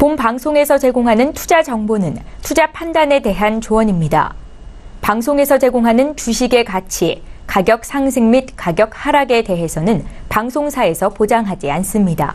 본 방송에서 제공하는 투자 정보는 투자 판단에 대한 조언입니다. 방송에서 제공하는 주식의 가치, 가격 상승 및 가격 하락에 대해서는 방송사에서 보장하지 않습니다.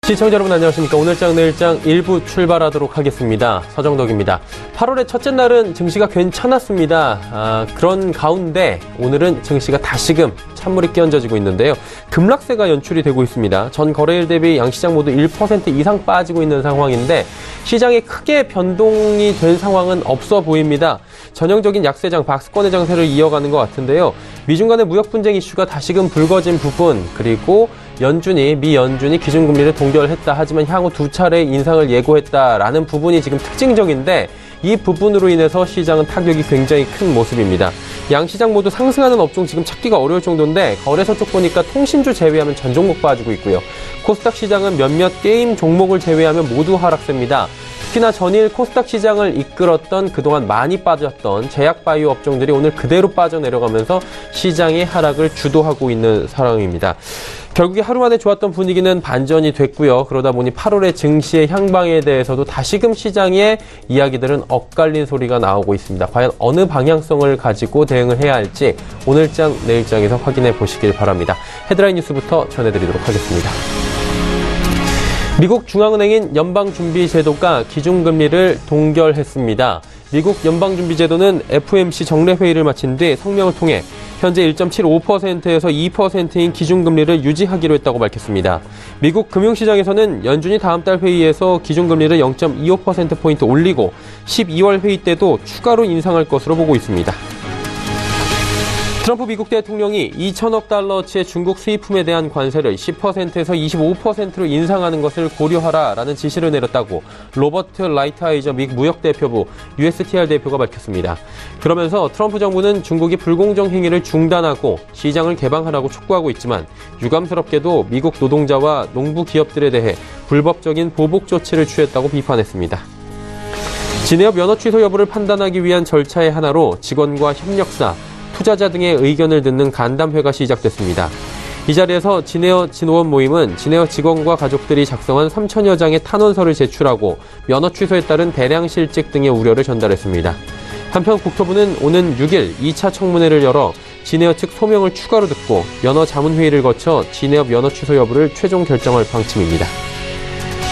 시청자 여러분 안녕하십니까. 오늘장 내일장 1부 출발하도록 하겠습니다. 서정덕입니다. 8월의 첫째 날은 증시가 괜찮았습니다. 그런 가운데 오늘은 증시가 다시금 찬물이 끼얹어지고 있는데요. 급락세가 연출이 되고 있습니다. 전 거래일 대비 양시장 모두 1% 이상 빠지고 있는 상황인데 시장에 크게 변동이 된 상황은 없어 보입니다. 전형적인 약세장, 박스권의 장세를 이어가는 것 같은데요. 미중 간의 무역 분쟁 이슈가 다시금 불거진 부분, 그리고 미 연준이 기준금리를 동결했다 하지만 향후 2차례 인상을 예고했다라는 부분이 지금 특징적인데 이 부분으로 인해서 시장은 타격이 굉장히 큰 모습입니다. 양시장 모두 상승하는 업종 지금 찾기가 어려울 정도인데 거래소 쪽 보니까 통신주 제외하면 전 종목 빠지고 있고요. 코스닥 시장은 몇몇 게임 종목을 제외하면 모두 하락세입니다. 특히나 전일 코스닥 시장을 이끌었던 그동안 많이 빠졌던 제약바이오 업종들이 오늘 그대로 빠져내려가면서 시장의 하락을 주도하고 있는 상황입니다. 결국에 하루 만에 좋았던 분위기는 반전이 됐고요. 그러다 보니 8월의 증시의 향방에 대해서도 다시금 시장의 이야기들은 엇갈린 소리가 나오고 있습니다. 과연 어느 방향성을 가지고 대응을 해야 할지 오늘장, 내일장에서 확인해 보시길 바랍니다. 헤드라인 뉴스부터 전해드리도록 하겠습니다. 미국 중앙은행인 연방준비제도가 기준금리를 동결했습니다. 미국 연방준비제도는 FOMC 정례회의를 마친 뒤 성명을 통해 현재 1.75%에서 2%인 기준금리를 유지하기로 했다고 밝혔습니다. 미국 금융시장에서는 연준이 다음 달 회의에서 기준금리를 0.25%포인트 올리고 12월 회의 때도 추가로 인상할 것으로 보고 있습니다. 트럼프 미국 대통령이 2천억 달러치의 중국 수입품에 대한 관세를 10%에서 25%로 인상하는 것을 고려하라라는 지시를 내렸다고 로버트 라이트하이저 미국 무역대표부 USTR 대표가 밝혔습니다. 그러면서 트럼프 정부는 중국이 불공정 행위를 중단하고 시장을 개방하라고 촉구하고 있지만 유감스럽게도 미국 노동자와 농부 기업들에 대해 불법적인 보복 조치를 취했다고 비판했습니다. 진해업 면허 취소 여부를 판단하기 위한 절차의 하나로 직원과 협력사, 투자자 등의 의견을 듣는 간담회가 시작됐습니다. 이 자리에서 진에어 진호원 모임은 진에어 직원과 가족들이 작성한 3천여 장의 탄원서를 제출하고 면허 취소에 따른 대량 실직 등의 우려를 전달했습니다. 한편 국토부는 오는 6일 2차 청문회를 열어 진에어 측 소명을 추가로 듣고 면허 자문회의를 거쳐 진에어 면허 취소 여부를 최종 결정할 방침입니다.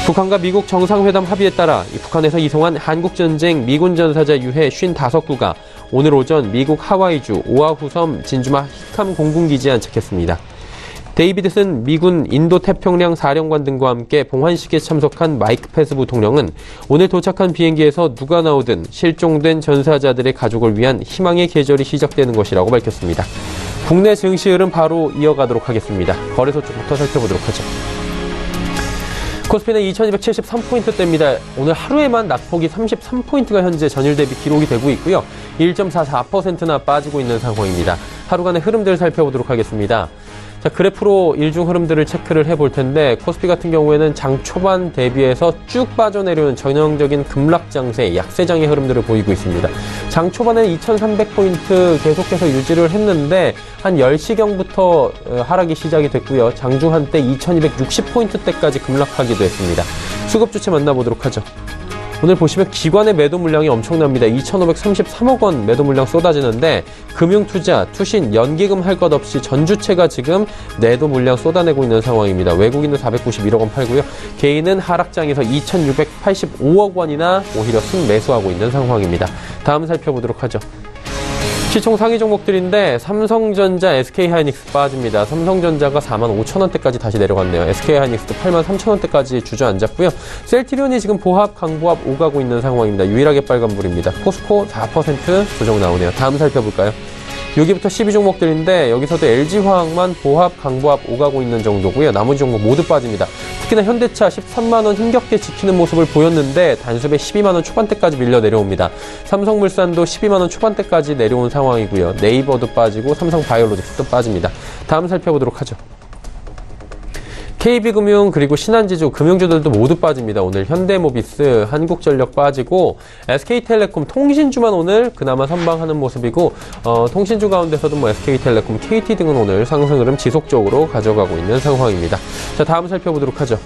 북한과 미국 정상회담 합의에 따라 북한에서 이송한 한국전쟁 미군 전사자 유해 55구가 오늘 오전 미국 하와이주 오아후 섬 진주마 히캄 공군기지에 안착했습니다. 데이비드슨 미군 인도태평양 사령관 등과 함께 봉환식에 참석한 마이크 펜스 부통령은 오늘 도착한 비행기에서 누가 나오든 실종된 전사자들의 가족을 위한 희망의 계절이 시작되는 것이라고 밝혔습니다. 국내 증시 흐름 바로 이어가도록 하겠습니다. 거래소 쪽부터 살펴보도록 하죠. 코스피는 2273포인트대입니다. 오늘 하루에만 낙폭이 33포인트가 현재 전일 대비 기록이 되고 있고요. 1.44%나 빠지고 있는 상황입니다. 하루간의 흐름들 살펴보도록 하겠습니다. 자, 그래프로 일중 흐름들을 체크를 해볼 텐데 코스피 같은 경우에는 장 초반 대비해서 쭉 빠져내려오는 전형적인 급락장세, 약세장의 흐름들을 보이고 있습니다. 장 초반에는 2300포인트 계속해서 유지를 했는데 한 10시경부터 하락이 시작이 됐고요. 장중 한때 2260포인트대까지 급락하기도 했습니다. 수급 주체 만나보도록 하죠. 오늘 보시면 기관의 매도 물량이 엄청납니다. 2,533억 원 매도 물량 쏟아지는데 금융투자, 투신, 연기금 할 것 없이 전 주체가 지금 매도 물량 쏟아내고 있는 상황입니다. 외국인은 491억 원 팔고요. 개인은 하락장에서 2,685억 원이나 오히려 순매수하고 있는 상황입니다. 다음 살펴보도록 하죠. 시총 상위 종목들인데 삼성전자, SK하이닉스 빠집니다. 삼성전자가 45,000원대까지 다시 내려갔네요. SK하이닉스도 83,000원대까지 주저앉았고요. 셀트리온이 지금 보합, 강보합 오가고 있는 상황입니다. 유일하게 빨간불입니다. 포스코 4% 조정 나오네요. 다음 살펴볼까요? 6위부터 12종목들인데 여기서도 LG화학만 보합, 강보합 오가고 있는 정도고요. 나머지 종목 모두 빠집니다. 특히나 현대차 13만원 힘겹게 지키는 모습을 보였는데 단숨에 12만원 초반대까지 밀려 내려옵니다. 삼성물산도 12만원 초반대까지 내려온 상황이고요. 네이버도 빠지고 삼성바이오로직스도 빠집니다. 다음 살펴보도록 하죠. KB금융 그리고 신한지주 금융주들도 모두 빠집니다. 오늘 현대모비스, 한국전력 빠지고 SK텔레콤, 통신주만 오늘 그나마 선방하는 모습이고 통신주 가운데서도 SK텔레콤, KT 등은 오늘 상승 흐름 지속적으로 가져가고 있는 상황입니다. 자, 다음 살펴보도록 하죠.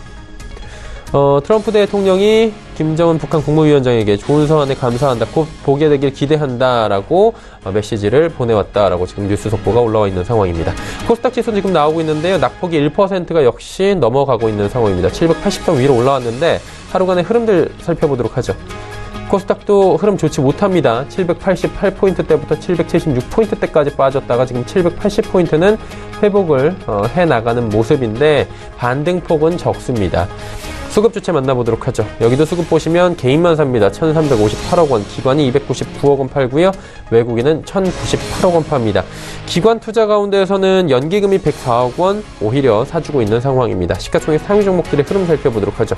트럼프 대통령이 김정은 북한 국무위원장에게 좋은 서한에 감사한다, 곧 보게 되길 기대한다라고 메시지를 보내왔다라고 지금 뉴스 속보가 올라와 있는 상황입니다. 코스닥 지수 지금 나오고 있는데요. 낙폭이 1%가 역시 넘어가고 있는 상황입니다. 780점 위로 올라왔는데 하루간의 흐름들 살펴보도록 하죠. 코스닥도 흐름 좋지 못합니다. 788포인트대부터 776포인트대까지 빠졌다가 지금 780포인트는 회복을 해나가는 모습인데 반등폭은 적습니다. 수급 주체 만나보도록 하죠. 여기도 수급 보시면 개인만 삽니다. 1,358억 원, 기관이 299억 원 팔고요. 외국인은 1,098억 원 팝니다. 기관 투자 가운데에서는 연기금이 104억 원 오히려 사주고 있는 상황입니다. 시가총액 상위 종목들의 흐름 살펴보도록 하죠.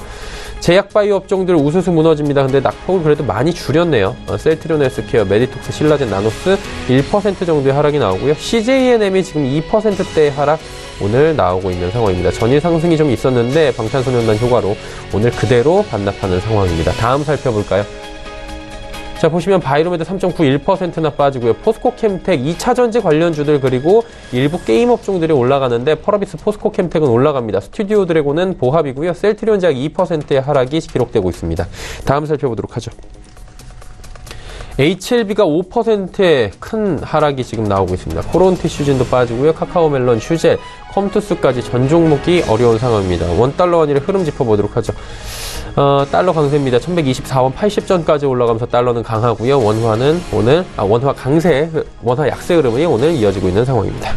제약바이오 업종들 우수수 무너집니다. 근데 낙폭을 그래도 많이 줄였네요. 셀트리온 헬스케어, 메디톡스, 신라젠, 나노스 1% 정도의 하락이 나오고요. CJENM이 지금 2%대의 하락 오늘 나오고 있는 상황입니다. 전일 상승이 좀 있었는데 방탄소년단 효과로 오늘 그대로 반납하는 상황입니다. 다음 살펴볼까요? 자, 보시면 바이로메드 3.91%나 빠지고요. 포스코캠텍, 2차전지 관련주들 그리고 일부 게임 업종들이 올라가는데 펄어비스 포스코캠텍은 올라갑니다. 스튜디오 드래곤은 보합이고요. 셀트리온 제약 2%의 하락이 기록되고 있습니다. 다음 살펴보도록 하죠. HLB가 5%의 큰 하락이 지금 나오고 있습니다. 코론티 슈진도 빠지고요. 카카오멜론, 슈젤, 컴투스까지 전 종목이 어려운 상황입니다. 원달러 원일의 흐름 짚어보도록 하죠. 달러 강세입니다. 1124원 80전까지 올라가면서 달러는 강하고요. 원화는 오늘 원화 강세, 원화 약세 흐름이 오늘 이어지고 있는 상황입니다.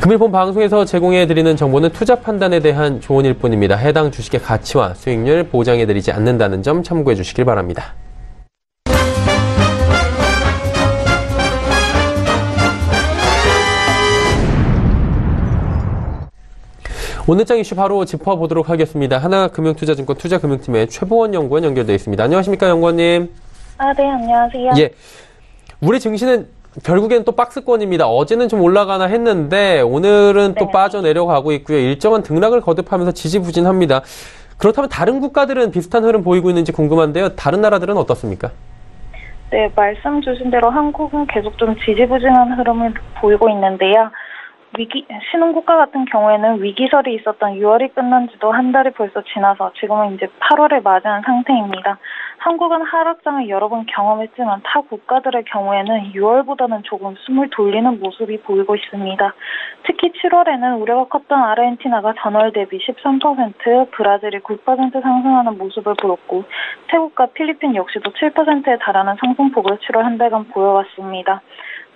금일본 방송에서 제공해드리는 정보는 투자 판단에 대한 조언일 뿐입니다. 해당 주식의 가치와 수익률 보장해드리지 않는다는 점 참고해 주시길 바랍니다. 오늘장 이슈 바로 짚어보도록 하겠습니다. 하나금융투자증권 투자금융팀의 최보원 연구원 연결되어 있습니다. 안녕하십니까, 연구원님? 네, 안녕하세요. 예, 우리 증시는 결국엔 또 박스권입니다. 어제는 좀 올라가나 했는데 오늘은 또 빠져내려가고 있고요. 일정한 등락을 거듭하면서 지지부진합니다. 그렇다면 다른 국가들은 비슷한 흐름 보이고 있는지 궁금한데요. 다른 나라들은 어떻습니까? 네, 말씀 주신 대로 한국은 계속 좀 지지부진한 흐름을 보이고 있는데요. 신흥국가 같은 경우에는 위기설이 있었던 6월이 끝난 지도 한 달이 벌써 지나서 지금은 이제 8월을 맞이한 상태입니다. 한국은 하락장을 여러 번 경험했지만 타 국가들의 경우에는 6월보다는 조금 숨을 돌리는 모습이 보이고 있습니다. 특히 7월에는 우려가 컸던 아르헨티나가 전월 대비 13%, 브라질이 9% 상승하는 모습을 보였고 태국과 필리핀 역시도 7%에 달하는 상승폭을 7월 한 달간 보여왔습니다.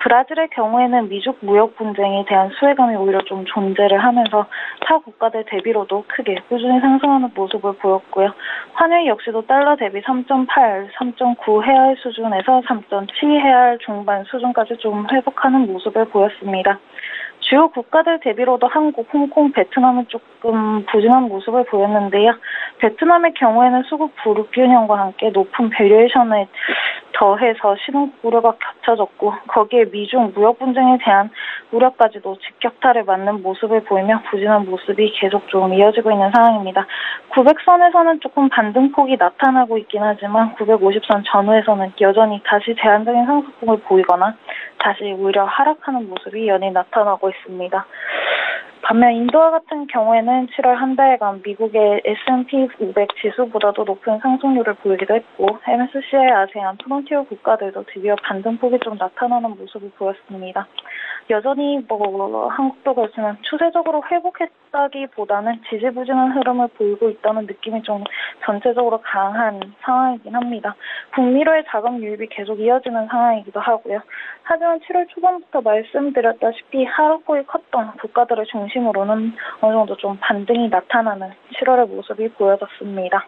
브라질의 경우에는 미중 무역 분쟁에 대한 수혜감이 오히려 좀 존재를 하면서 타 국가들 대비로도 크게 꾸준히 상승하는 모습을 보였고요. 환율 역시도 달러 대비 3.8, 3.9 헤알 수준에서 3.7 헤알 중반 수준까지 좀 회복하는 모습을 보였습니다. 주요 국가들 대비로도 한국, 홍콩, 베트남은 조금 부진한 모습을 보였는데요. 베트남의 경우에는 수급 불균형과 함께 높은 밸류에이션을 더해서 신흥국 우려가 겹쳐졌고 거기에 미중 무역 분쟁에 대한 우려까지도 직격탄을 맞는 모습을 보이며 부진한 모습이 계속 좀 이어지고 있는 상황입니다. 900선에서는 조금 반등폭이 나타나고 있긴 하지만 950선 전후에서는 여전히 다시 제한적인 상승폭을 보이거나 다시 오히려 하락하는 모습이 연일 나타나고 있습니다. 반면 인도와 같은 경우에는 7월 한 달간 미국의 S&P 500 지수보다도 높은 상승률을 보이기도 했고 MSCI 아세안 프론티어 국가들도 드디어 반등폭이 좀 나타나는 모습을 보였습니다. 여전히 한국도 그렇지만 추세적으로 회복했다기보다는 지지부진한 흐름을 보이고 있다는 느낌이 좀 전체적으로 강한 상황이긴 합니다. 북미로의 자금 유입이 계속 이어지는 상황이기도 하고요. 하지만 7월 초반부터 말씀드렸다시피 하락폭이 컸던 국가들을 중심으로는 어느 정도 좀 반등이 나타나는 7월의 모습이 보여졌습니다.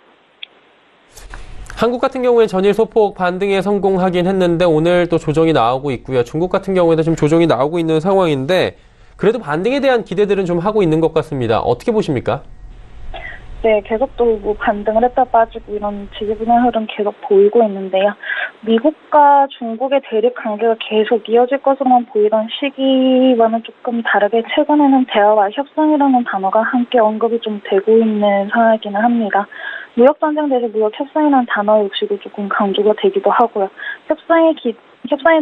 한국 같은 경우에 전일 소폭 반등에 성공하긴 했는데 오늘 또 조정이 나오고 있고요. 중국 같은 경우에도 지금 조정이 나오고 있는 상황인데 그래도 반등에 대한 기대들은 좀 하고 있는 것 같습니다. 어떻게 보십니까? 네, 계속 또 반등을 했다 빠지고 이런 지지부진한 흐름 계속 보이고 있는데요. 미국과 중국의 대립 관계가 계속 이어질 것으로만 보이던 시기와는 조금 다르게 최근에는 대화와 협상이라는 단어가 함께 언급이 좀 되고 있는 상황이기는 합니다. 무역전쟁 대신 무역협상이라는 단어 역시도 조금 강조가 되기도 하고요. 협상에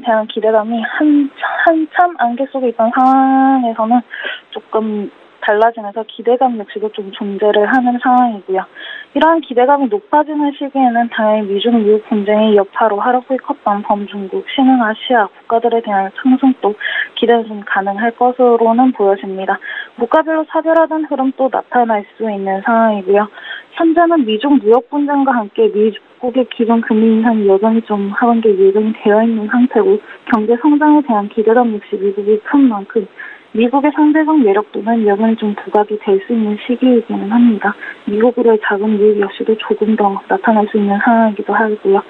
대한 기대감이 한참 안개 속에 있던 상황에서는 조금 달라지면서 기대감 역시도 좀 존재를 하는 상황이고요. 이러한 기대감이 높아지는 시기에는 당연히 미중 무역 분쟁의 여파로 하락폭이 컸던 범중국, 신흥아시아 국가들에 대한 상승도 기대는 좀 가능할 것으로는 보여집니다. 국가별로 차별화된 흐름도 나타날 수 있는 상황이고요. 현재는 미중 무역 분쟁과 함께 미국의 기존 금리 인상이 여전히 좀 하반기에 예정이 되어 있는 상태고 경제 성장에 대한 기대감 역시 미국이 큰 만큼 미국의 상대적 매력도는 여전히 좀 부각이 될 수 있는 시기이기는 합니다. 미국으로의 자금 유입 역시도 조금 더 나타날 수 있는 상황이기도 하고요.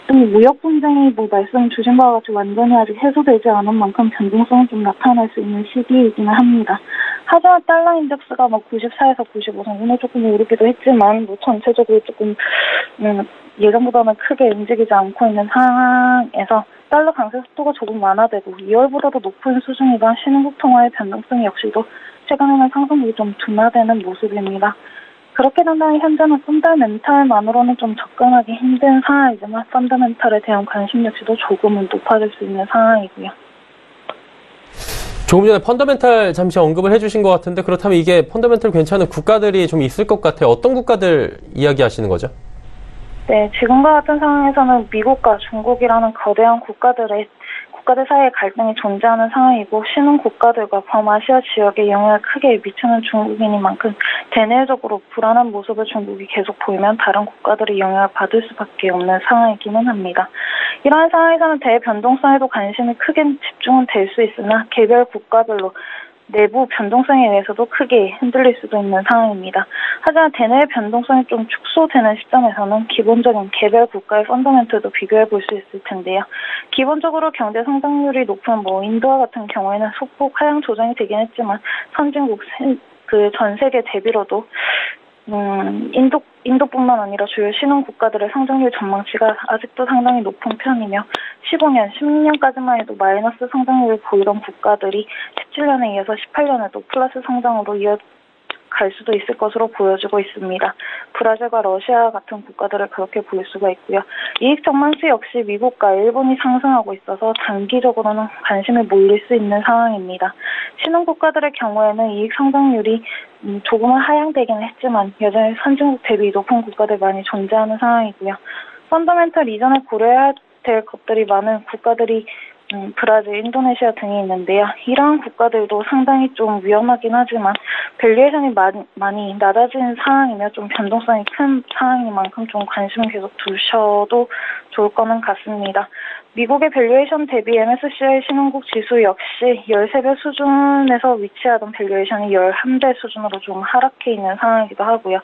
또 무역 분쟁이 말씀 주신 바와 같이 완전히 아직 해소되지 않은 만큼 변동성은 좀 나타날 수 있는 시기이기는 합니다. 하지만 달러 인덱스가 94에서 95선 오늘 조금 오르기도 했지만 전체적으로 조금 예전보다는 크게 움직이지 않고 있는 상황에서 달러 강세 속도가 조금 완화되고 2월보다도 높은 수준이던 신흥국 통화의 변동성 역시도 최근에는 상승폭이 좀 둔화되는 모습입니다. 그렇게 된다면 현재는 펀더멘탈만으로는 좀 접근하기 힘든 상황이지만 펀더멘탈에 대한 관심 역시도 조금은 높아질 수 있는 상황이고요. 조금 전에 펀더멘탈 잠시 언급을 해주신 것 같은데 그렇다면 이게 펀더멘탈 괜찮은 국가들이 좀 있을 것 같아요. 어떤 국가들 이야기하시는 거죠? 네, 지금과 같은 상황에서는 미국과 중국이라는 거대한 국가들 사이에 갈등이 존재하는 상황이고 신흥 국가들과 범아시아 지역에 영향을 크게 미치는 중국인인 만큼 대내적으로 불안한 모습을 중국이 계속 보이면 다른 국가들이 영향을 받을 수밖에 없는 상황이기는 합니다. 이러한 상황에서는 대변동성에도 관심이 크게 집중은 될 수 있으나 개별 국가별로 내부 변동성에 의해서도 크게 흔들릴 수도 있는 상황입니다. 하지만 대내의 변동성이 좀 축소되는 시점에서는 기본적인 개별 국가의 펀더멘털도 비교해 볼 수 있을 텐데요. 기본적으로 경제 성장률이 높은 인도와 같은 경우에는 소폭 하향 조정이 되긴 했지만 선진국 전 세계 대비로도 인도뿐만 아니라 주요 신흥 국가들의 성장률 전망치가 아직도 상당히 높은 편이며 15년, 16년까지만 해도 마이너스 성장률을 보이던 국가들이 17년에 이어서 18년에도 플러스 성장으로 이어갈 수도 있을 것으로 보여지고 있습니다. 브라질과 러시아 같은 국가들을 그렇게 볼 수가 있고요. 이익 전망치 역시 미국과 일본이 상승하고 있어서 단기적으로는 관심이 몰릴 수 있는 상황입니다. 신흥 국가들의 경우에는 이익 성장률이 조금은 하향되긴 했지만 여전히 선진국 대비 높은 국가들 많이 존재하는 상황이고요. 펀더멘털 이전에 고려해야 될 것들이 많은 국가들이 브라질, 인도네시아 등이 있는데요. 이러한 국가들도 상당히 좀 위험하긴 하지만 밸류에이션이 많이 낮아진 상황이며 좀 변동성이 큰 상황인 만큼 좀 관심을 계속 두셔도 좋을 거는 같습니다. 미국의 밸류에이션 대비 MSCI 신흥국 지수 역시 13배 수준에서 위치하던 밸류에이션이 11배 수준으로 좀 하락해 있는 상황이기도 하고요.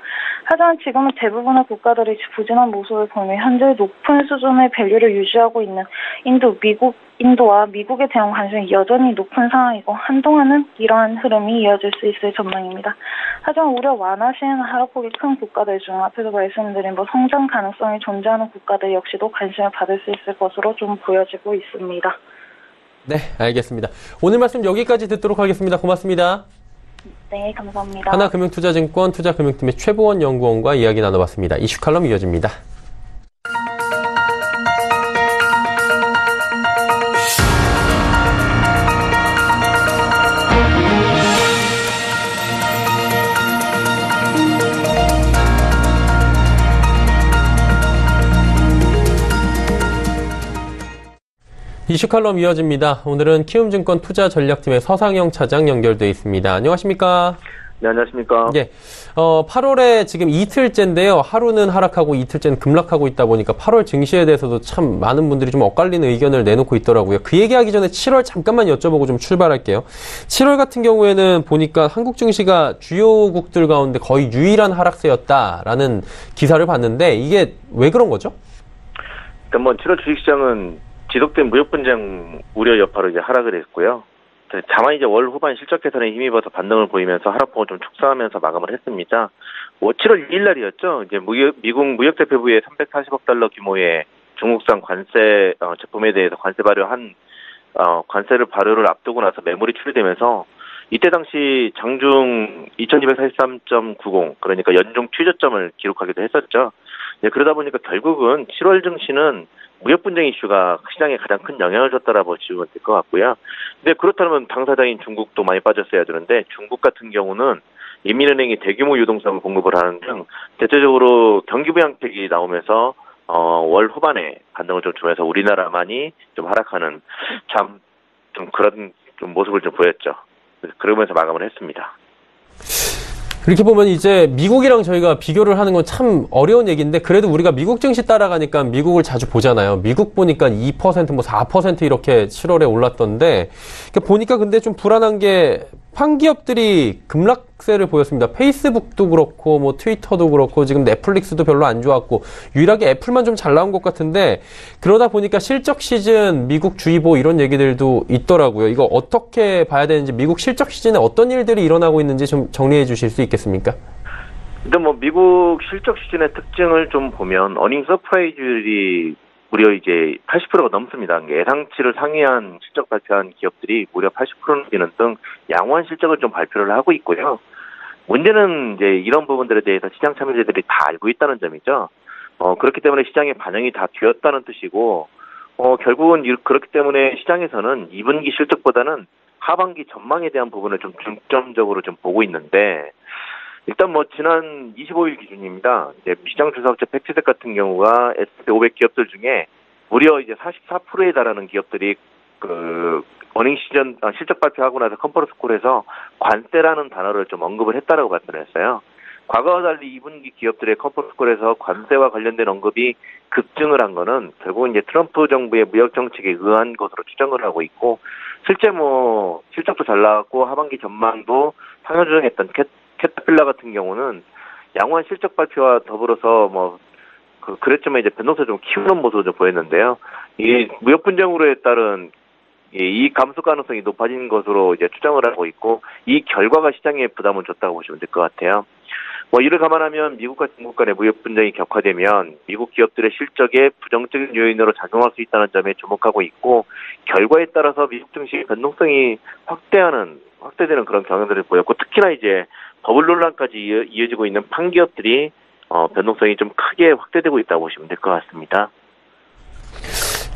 하지만 지금은 대부분의 국가들이 부진한 모습을 보이며 현재 높은 수준의 밸류를 유지하고 있는 인도와 미국에 대한 관심이 여전히 높은 상황이고 한동안은 이러한 흐름이 이어질 수 있을 전망입니다. 하지만 우려 완화 시에는 하락폭이 큰 국가들 중 앞에서 말씀드린 성장 가능성이 존재하는 국가들 역시도 관심을 받을 수 있을 것으로 좀 보여지고 있습니다. 네, 알겠습니다. 오늘 말씀 여기까지 듣도록 하겠습니다. 고맙습니다. 네, 감사합니다. 하나금융투자증권 투자금융팀의 최보원 연구원과 이야기 나눠봤습니다. 이슈 칼럼 이어집니다. 이슈 칼럼 이어집니다. 오늘은 키움증권 투자전략팀의 서상영 차장 연결돼 있습니다. 안녕하십니까? 네, 안녕하십니까? 예. 8월에 지금 이틀째인데요. 하루는 하락하고 이틀째는 급락하고 있다 보니까 8월 증시에 대해서도 참 많은 분들이 좀 엇갈리는 의견을 내놓고 있더라고요. 그 얘기하기 전에 7월 잠깐만 여쭤보고 좀 출발할게요. 7월 같은 경우에는 보니까 한국 증시가 주요국들 가운데 거의 유일한 하락세였다라는 기사를 봤는데 이게 왜 그런 거죠? 일단 7월 주식시장은 지속된 무역 분쟁 우려 여파로 이제 하락을 했고요. 다만 이제 월 후반 실적 개선에 힘입어서 반등을 보이면서 하락폭을 좀 축소하면서 마감을 했습니다. 7월 6일 날이었죠. 이제 미국 무역대표부의 340억 달러 규모의 중국산 관세 제품에 대해서 관세를 발효를 앞두고 나서 매물이 출시되면서 이때 당시 장중 2243.90 그러니까 연중 최저점을 기록하기도 했었죠. 그러다 보니까 결국은 7월 증시는 무역 분쟁 이슈가 시장에 가장 큰 영향을 줬다라고 보시면 될 것 같고요. 근데 그렇다면 당사자인 중국도 많이 빠졌어야 되는데 중국 같은 경우는 인민은행이 대규모 유동성을 공급을 하는 등 대체적으로 경기 부양책이 나오면서 월 후반에 반등을 좀 주면서 우리나라만이 좀 하락하는 좀 그런 좀 모습을 좀 보였죠. 그러면서 마감을 했습니다. 이렇게 보면 이제 미국이랑 저희가 비교를 하는 건 참 어려운 얘기인데 그래도 우리가 미국 증시 따라가니까 미국을 자주 보잖아요. 미국 보니까 2% 뭐 4% 이렇게 7월에 올랐던데 보니까 근데 좀 불안한 게 판기업들이 급락세를 보였습니다. 페이스북도 그렇고 뭐 트위터도 그렇고 지금 넷플릭스도 별로 안 좋았고 유일하게 애플만 좀 잘 나온 것 같은데 그러다 보니까 실적 시즌 미국 주의보 이런 얘기들도 있더라고요. 이거 어떻게 봐야 되는지 미국 실적 시즌에 어떤 일들이 일어나고 있는지 좀 정리해 주실 수 있겠습니까? 근데 뭐 미국 실적 시즌의 특징을 좀 보면 어닝 서프라이즈율이 무려 이제 80%가 넘습니다. 예상치를 상회한 실적 발표한 기업들이 무려 80% 넘기는 등 양호한 실적을 좀 발표를 하고 있고요. 문제는 이제 이런 부분들에 대해서 시장 참여자들이 다 알고 있다는 점이죠. 그렇기 때문에 시장에 반영이 다 되었다는 뜻이고, 결국은 그렇기 때문에 시장에서는 2분기 실적보다는 하반기 전망에 대한 부분을 좀 중점적으로 좀 보고 있는데, 일단 뭐 지난 25일 기준입니다. 이제 시장 조사업체 팩트셋 같은 경우가 S&P 500 기업들 중에 무려 이제 44%에 달하는 기업들이 어닝 시즌 실적 발표하고 나서 컨퍼런스 콜에서 관세라는 단어를 좀 언급을 했다라고 발표를 했어요. 과거와 달리 2분기 기업들의 컨퍼런스 콜에서 관세와 관련된 언급이 급증을 한 거는 결국은 이제 트럼프 정부의 무역 정책에 의한 것으로 추정을 하고 있고, 실제 뭐 실적도 잘 나왔고 하반기 전망도 상향 조정했던 캐터필러 같은 경우는 양호한 실적 발표와 더불어서 그랬지만 이제 변동세 좀 키우는 모습을 좀 보였는데요. 이 무역 분쟁으로에 따른 이익 감소 가능성이 높아진 것으로 이제 추정을 하고 있고, 이 결과가 시장에 부담을 줬다고 보시면 될 것 같아요. 이를 감안하면 미국과 중국 간의 무역 분쟁이 격화되면 미국 기업들의 실적에 부정적인 요인으로 작용할 수 있다는 점에 주목하고 있고, 결과에 따라서 미국 증시의 변동성이 확대되는 그런 경향들을 보였고, 특히나 이제 버블 논란까지 이어지고 있는 판기업들이 변동성이 좀 크게 확대되고 있다고 보시면 될 것 같습니다.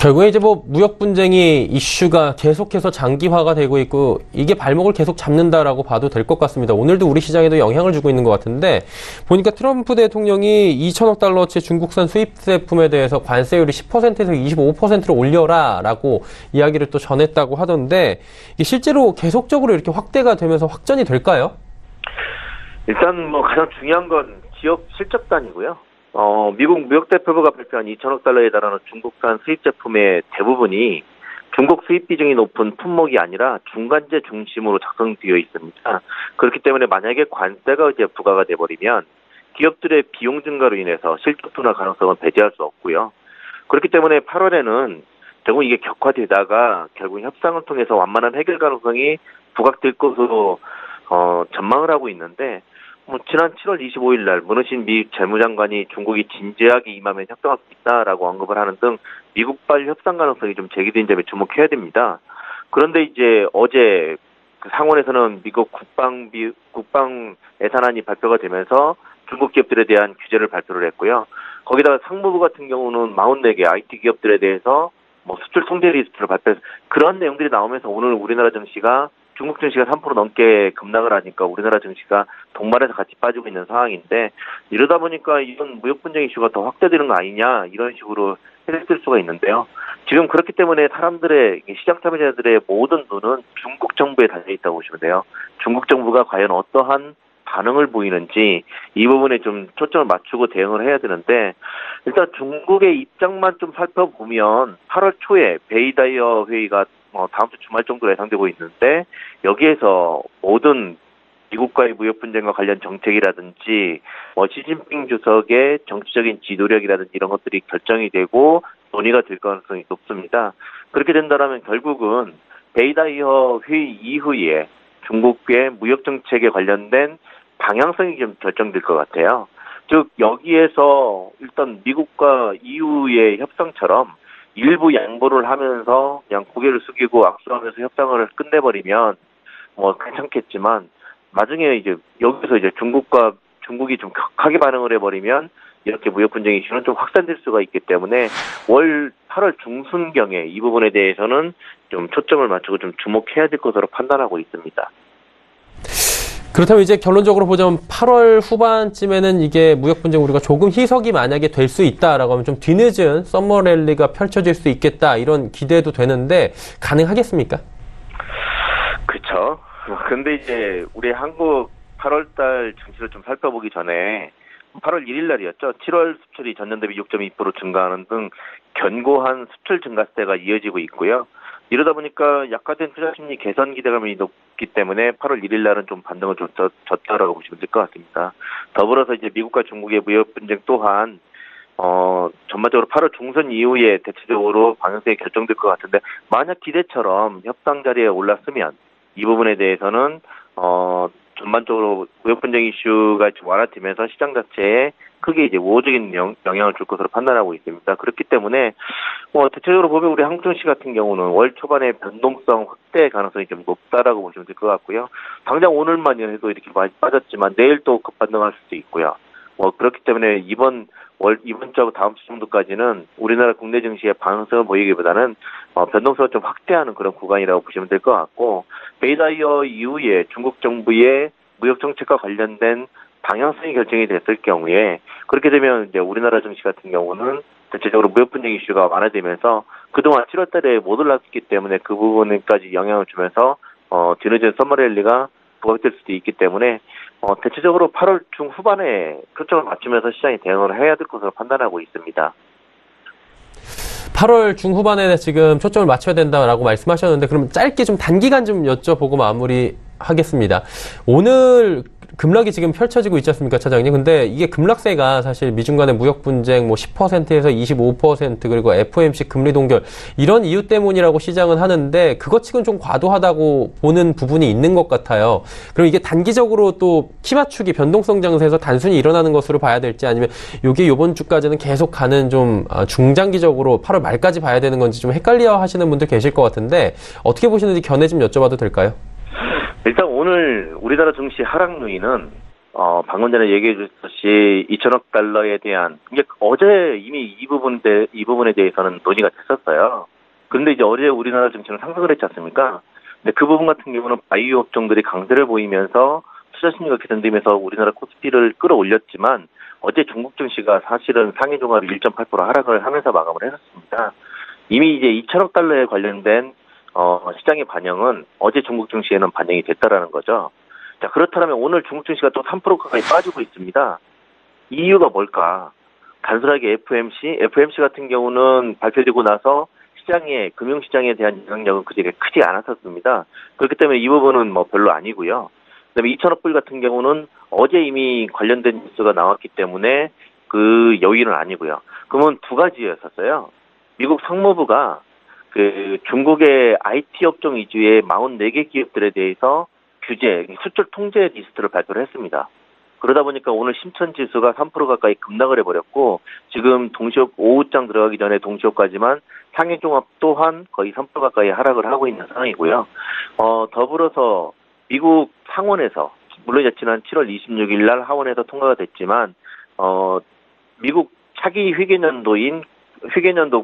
결국에 이제 무역 분쟁이 이슈가 계속해서 장기화가 되고 있고 이게 발목을 계속 잡는다라고 봐도 될 것 같습니다. 오늘도 우리 시장에도 영향을 주고 있는 것 같은데 보니까 트럼프 대통령이 2천억 달러치 중국산 수입 제품에 대해서 관세율이 10%에서 25%로 올려라라고 이야기를 또 전했다고 하던데 이게 실제로 계속적으로 이렇게 확대가 되면서 확전이 될까요? 일단 가장 중요한 건 기업 실적단이고요. 미국 무역대표부가 발표한 2천억 달러에 달하는 중국산 수입 제품의 대부분이 중국 수입 비중이 높은 품목이 아니라 중간재 중심으로 작성되어 있습니다. 그렇기 때문에 만약에 관세가 이제 부과가 돼버리면 기업들의 비용 증가로 인해서 실적 둔화 가능성은 배제할 수 없고요. 그렇기 때문에 8월에는 결국 이게 격화되다가 결국 협상을 통해서 완만한 해결 가능성이 부각될 것으로 전망을 하고 있는데, 지난 7월 25일 날 문우신 미 재무장관이 중국이 진지하게 임하면 협상할 수 있다라고 언급을 하는 등 미국발 협상 가능성이 좀 제기된 점에 주목해야 됩니다. 그런데 이제 어제 상원에서는 미국 국방 예산안이 발표가 되면서 중국 기업들에 대한 규제를 발표를 했고요. 거기다가 상무부 같은 경우는 44개 IT 기업들에 대해서 수출 통제 리스트를 발표해서 그런 내용들이 나오면서 오늘 우리나라 증시가 중국 증시가 3% 넘게 급락을 하니까 우리나라 증시가 동반해서 같이 빠지고 있는 상황인데, 이러다 보니까 이런 무역 분쟁 이슈가 더 확대되는 거 아니냐 이런 식으로 해석될 수가 있는데요. 지금 그렇기 때문에 사람들의 시장 참여자들의 모든 눈은 중국 정부에 달려 있다고 보시면 돼요. 중국 정부가 과연 어떠한 반응을 보이는지 이 부분에 좀 초점을 맞추고 대응을 해야 되는데, 일단 중국의 입장만 좀 살펴보면 8월 초에 베이다이어 회의가 다음 주 주말 정도로 예상되고 있는데, 여기에서 모든 미국과의 무역 분쟁과 관련 정책이라든지 시진핑 주석의 정치적인 지도력이라든지 이런 것들이 결정이 되고 논의가 될 가능성이 높습니다. 그렇게 된다면 결국은 베이다이어 회의 이후에 중국의 무역 정책에 관련된 방향성이 좀 결정될 것 같아요. 즉 여기에서 일단 미국과 EU의 협상처럼 일부 양보를 하면서 그냥 고개를 숙이고 악수하면서 협상을 끝내버리면 괜찮겠지만, 나중에 이제 여기서 이제 중국이 좀 격하게 반응을 해버리면 이렇게 무역 분쟁 이슈는 좀 확산될 수가 있기 때문에 월 8월 중순경에 이 부분에 대해서는 좀 초점을 맞추고 좀 주목해야 될 것으로 판단하고 있습니다. 그렇다면 이제 결론적으로 보자면 8월 후반쯤에는 이게 무역 분쟁 우리가 조금 희석이 만약에 될 수 있다라고 하면 좀 뒤늦은 썸머 랠리가 펼쳐질 수 있겠다 이런 기대도 되는데 가능하겠습니까? 그렇죠. 근데 이제 우리 한국 8월달 증시를 좀 살펴보기 전에 8월 1일 날이었죠. 7월 수출이 전년 대비 6.2% 증가하는 등 견고한 수출 증가세가 이어지고 있고요. 이러다 보니까 약화된 투자 심리 개선 기대감이 높기 때문에 8월 1일 날은 좀 반등을 줬다라고 보시면 될 것 같습니다. 더불어서 이제 미국과 중국의 무역 분쟁 또한 전반적으로 8월 중순 이후에 대체적으로 방향성이 결정될 것 같은데 만약 기대처럼 협상 자리에 올랐으면 이 부분에 대해서는 전반적으로 무역 분쟁 이슈가 좀 완화되면서 시장 자체에 크게 이제 우호적인 영향을 줄 것으로 판단하고 있습니다. 그렇기 때문에 대체적으로 보면 우리 한국 증시 같은 경우는 월 초반에 변동성 확대 가능성이 좀 높다라고 보시면 될 것 같고요. 당장 오늘만 해도 이렇게 많이 빠졌지만 내일 또 급반등할 수도 있고요. 그렇기 때문에 이번 주하고 다음 주 정도까지는 우리나라 국내 증시의 방향성을 보이기보다는 변동성을 좀 확대하는 그런 구간이라고 보시면 될 것 같고 베이다이어 이후에 중국 정부의 무역 정책과 관련된 방향성이 결정이 됐을 경우에 그렇게 되면 이제 우리나라 증시 같은 경우는 대체적으로 무역 분쟁 이슈가 완화되면서 그동안 7월 달에 못 올랐기 때문에 그 부분까지 영향을 주면서 뒤늦은 썸머랠리가 부각될 수도 있기 때문에 대체적으로 8월 중후반에 초점을 맞추면서 시장이 대응을 해야 될 것으로 판단하고 있습니다. 8월 중후반에 지금 초점을 맞춰야 된다라고 말씀하셨는데 그럼 짧게 좀 단기간 좀 여쭤보고 마무리하겠습니다. 오늘 급락이 지금 펼쳐지고 있지 않습니까, 차장님? 근데 이게 급락세가 사실 미중 간의 무역 분쟁 10%에서 25% 그리고 FOMC 금리 동결 이런 이유 때문이라고 시장은 하는데 그것 치고는 좀 과도하다고 보는 부분이 있는 것 같아요. 그럼 이게 단기적으로 또 키 맞추기 변동성 장세에서 단순히 일어나는 것으로 봐야 될지 아니면 이게 이번 주까지는 계속 가는 좀 중장기적으로 8월 말까지 봐야 되는 건지 좀 헷갈려 하시는 분들 계실 것 같은데 어떻게 보시는지 견해 좀 여쭤봐도 될까요? 일단 오늘 우리나라 증시 하락 요인은 방금 전에 얘기해 주셨듯이 2천억 달러에 대한 이게 어제 이미 이 부분에 대해서는 논의가 됐었어요. 그런데 이제 어제 우리나라 증시는 상승을 했지 않습니까? 근데 그 부분 같은 경우는 바이오 업종들이 강세를 보이면서 투자 심리가 개선되면서 우리나라 코스피를 끌어올렸지만 어제 중국 증시가 사실은 상해 종합이 1.8% 하락을 하면서 마감을 했었습니다. 이미 이제 2천억 달러에 관련된 시장의 반영은 어제 중국 증시에는 반영이 됐다라는 거죠. 자, 그렇다면 오늘 중국 증시가 또 3% 가까이 빠지고 있습니다. 이유가 뭘까? 단순하게 FMC 같은 경우는 발표되고 나서 금융시장에 대한 영향력은 그렇게 크지 않았었습니다. 그렇기 때문에 이 부분은 별로 아니고요. 그다음에 2천억 불 같은 경우는 어제 이미 관련된 뉴스가 나왔기 때문에 그 요인은 아니고요. 그러면 두 가지였었어요. 미국 상무부가 중국의 IT 업종 위주의 44개 기업들에 대해서 수출 통제 리스트를 발표를 했습니다. 그러다 보니까 오늘 심천 지수가 3% 가까이 급락을 해버렸고 지금 오후장 들어가기 전에 동시효까지만 상해종합 또한 거의 3% 가까이 하락을 하고 있는 상황이고요. 더불어서 미국 상원에서 물론 지난 7월 26일 날 하원에서 통과가 됐지만 미국 차기 회계년도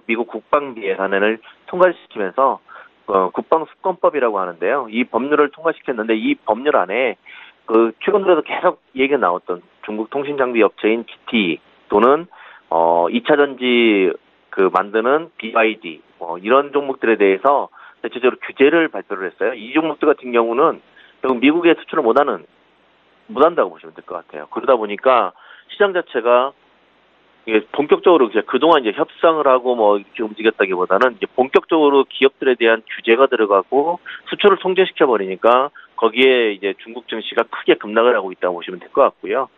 미국 국방비 예산안을 통과시키면서 국방수권법이라고 하는데요. 이 법률을 통과시켰는데 이 법률 안에 최근 들어서 계속 얘기가 나왔던 중국 통신장비 업체인 GT 또는 2차 전지 만드는 BYD 이런 종목들에 대해서 대체적으로 규제를 발표를 했어요. 이 종목들 같은 경우는 결국 미국에 수출을 못한다고 보시면 될 것 같아요. 그러다 보니까 시장 자체가 이게 본격적으로 그동안 협상을 하고 이렇게 움직였다기보다는 이제 본격적으로 기업들에 대한 규제가 들어가고 수출을 통제시켜 버리니까 거기에 이제 중국 증시가 크게 급락을 하고 있다고 보시면 될 것 같고요.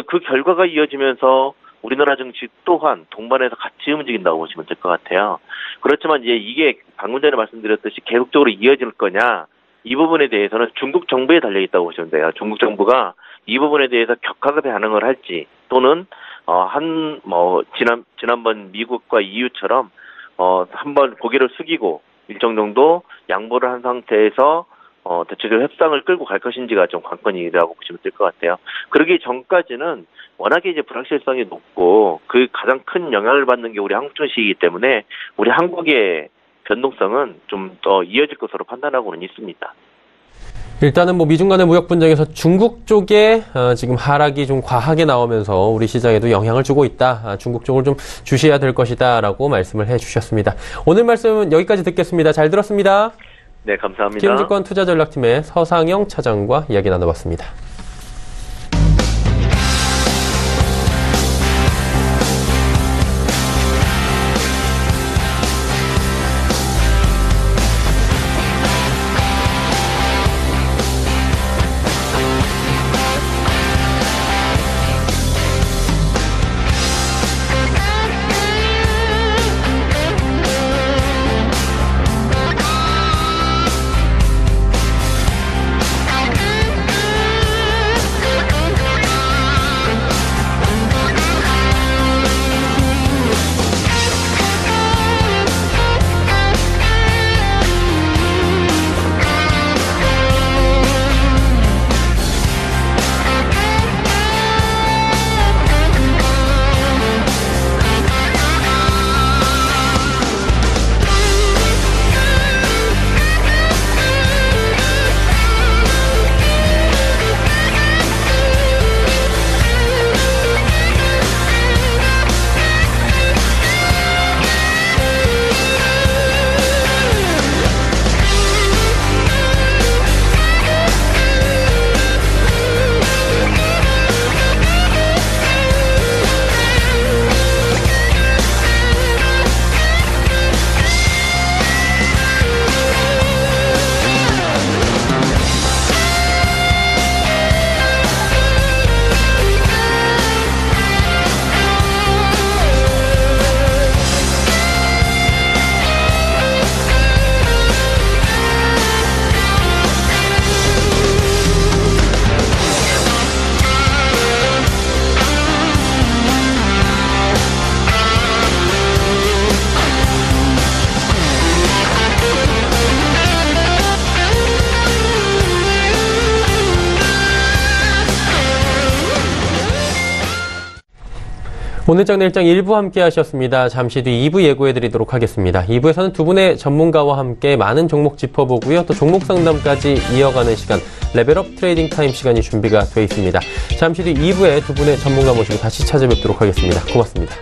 그 결과가 이어지면서 우리나라 증시 또한 동반해서 같이 움직인다고 보시면 될 것 같아요. 그렇지만 이제 이게 방금 전에 말씀드렸듯이 계속적으로 이어질 거냐 이 부분에 대해서는 중국 정부에 달려 있다고 보시면 돼요. 중국 정부가 이 부분에 대해서 격하게 반응을 할지 또는 지난번 미국과 EU처럼 한번 고개를 숙이고 일정 정도 양보를 한 상태에서 대체적 협상을 끌고 갈 것인지가 좀 관건이라고 보시면 될 것 같아요. 그러기 전까지는 워낙에 이제 불확실성이 높고 그 가장 큰 영향을 받는 게 우리 한국 증시이기 때문에 우리 한국의 변동성은 좀 더 이어질 것으로 판단하고는 있습니다. 일단은 미중 간의 무역 분쟁에서 중국 쪽에 지금 하락이 좀 과하게 나오면서 우리 시장에도 영향을 주고 있다. 중국 쪽을 좀 주시해야 될 것이다라고 말씀을 해주셨습니다. 오늘 말씀은 여기까지 듣겠습니다. 잘 들었습니다. 네, 감사합니다. 키움증권 투자전략팀의 서상영 차장과 이야기 나눠봤습니다. 오늘 장내 일정 1부 함께 하셨습니다. 잠시 뒤 2부 예고해드리도록 하겠습니다. 2부에서는 두 분의 전문가와 함께 많은 종목 짚어보고요. 또 종목 상담까지 이어가는 시간, 레벨업 트레이딩 타임 시간이 준비가 되어 있습니다. 잠시 뒤 2부에 두 분의 전문가 모시고 다시 찾아뵙도록 하겠습니다. 고맙습니다.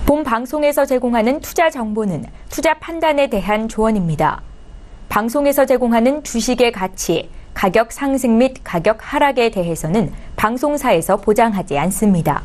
본 방송에서 제공하는 투자 정보는 투자 판단에 대한 조언입니다. 방송에서 제공하는 주식의 가치, 가격 상승 및 가격 하락에 대해서는 방송사에서 보장하지 않습니다.